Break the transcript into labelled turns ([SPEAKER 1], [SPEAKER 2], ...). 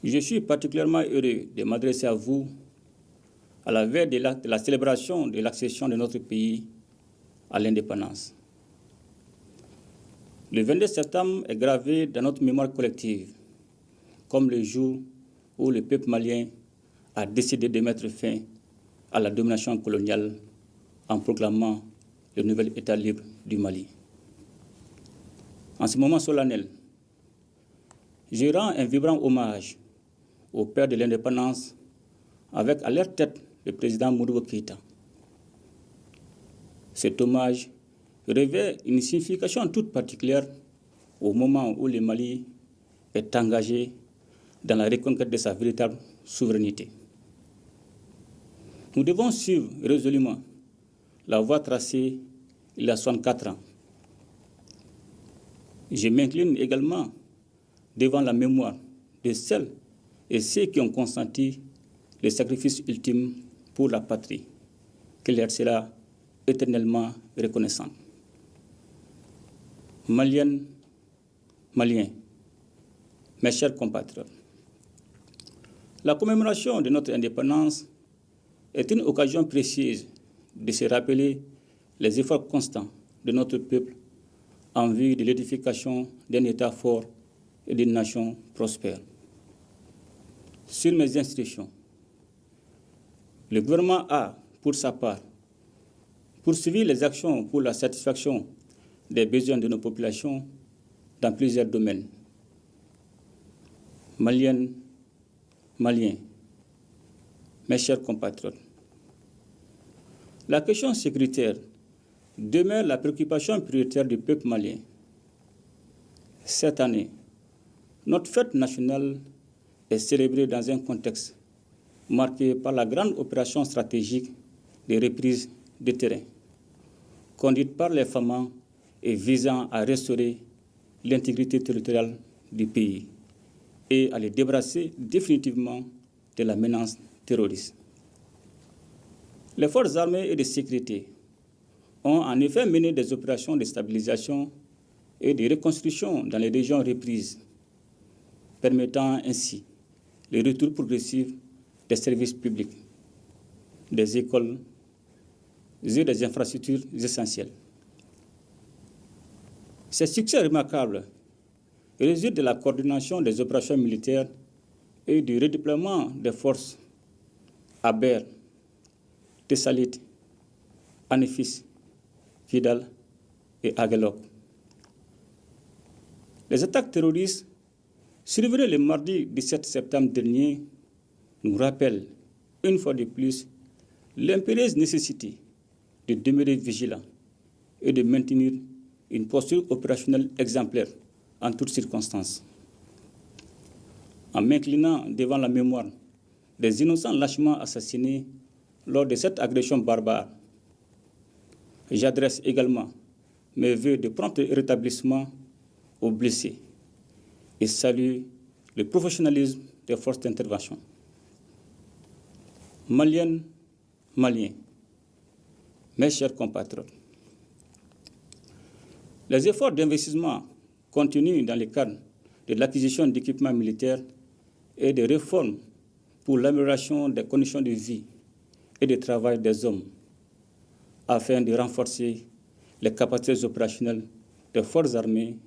[SPEAKER 1] Je suis particulièrement heureux de m'adresser à vous à la veille de la célébration de l'accession de notre pays à l'indépendance. Le 22 septembre est gravé dans notre mémoire collective comme le jour où le peuple malien a décidé de mettre fin à la domination coloniale en proclamant le nouvel État libre du Mali. En ce moment solennel, je rends un vibrant hommage aux pères de l'indépendance avec à leur tête le président Modibo Keïta. Cet hommage revêt une signification toute particulière au moment où le Mali est engagé dans la reconquête de sa véritable souveraineté. Nous devons suivre résolument la voie tracée il y a 64 ans. Je m'incline également devant la mémoire de celles et ceux qui ont consenti le sacrifice ultime pour la patrie, qui leur sera éternellement reconnaissante. Maliennes, Maliens, mes chers compatriotes, la commémoration de notre indépendance est une occasion précieuse de se rappeler les efforts constants de notre peuple en vue de l'édification d'un État fort et d'une nation prospère. Sur mes instructions, le gouvernement a, pour sa part, poursuivi les actions pour la satisfaction des besoins de nos populations dans plusieurs domaines. Maliennes, Maliens, mes chers compatriotes, la question sécuritaire demeure la préoccupation prioritaire du peuple malien. Cette année, notre fête nationale est célébrée dans un contexte marqué par la grande opération stratégique de reprise de terrain, conduite par les FAMA et visant à restaurer l'intégrité territoriale du pays et à les débarrasser définitivement de la menace terroriste. Les forces armées et de sécurité ont en effet mené des opérations de stabilisation et de reconstruction dans les régions reprises, permettant ainsi le retour progressif des services publics, des écoles et des infrastructures essentielles. Ces succès remarquables résultent de la coordination des opérations militaires et du redéploiement des forces à Ber, Tessalit, Anifis, Kidal et Aguelok. Les attaques terroristes survenues le mardi 17 septembre dernier nous rappellent, une fois de plus, l'impérieuse nécessité de demeurer vigilant et de maintenir une posture opérationnelle exemplaire en toutes circonstances. En m'inclinant devant la mémoire des innocents lâchement assassinés lors de cette agression barbare, j'adresse également mes vœux de prompt rétablissement aux blessés et salue le professionnalisme des forces d'intervention. Maliennes, Maliens, mes chers compatriotes, les efforts d'investissement contenus dans le cadre de l'acquisition d'équipements militaires et des réformes pour l'amélioration des conditions de vie et de travail des hommes afin de renforcer les capacités opérationnelles des forces armées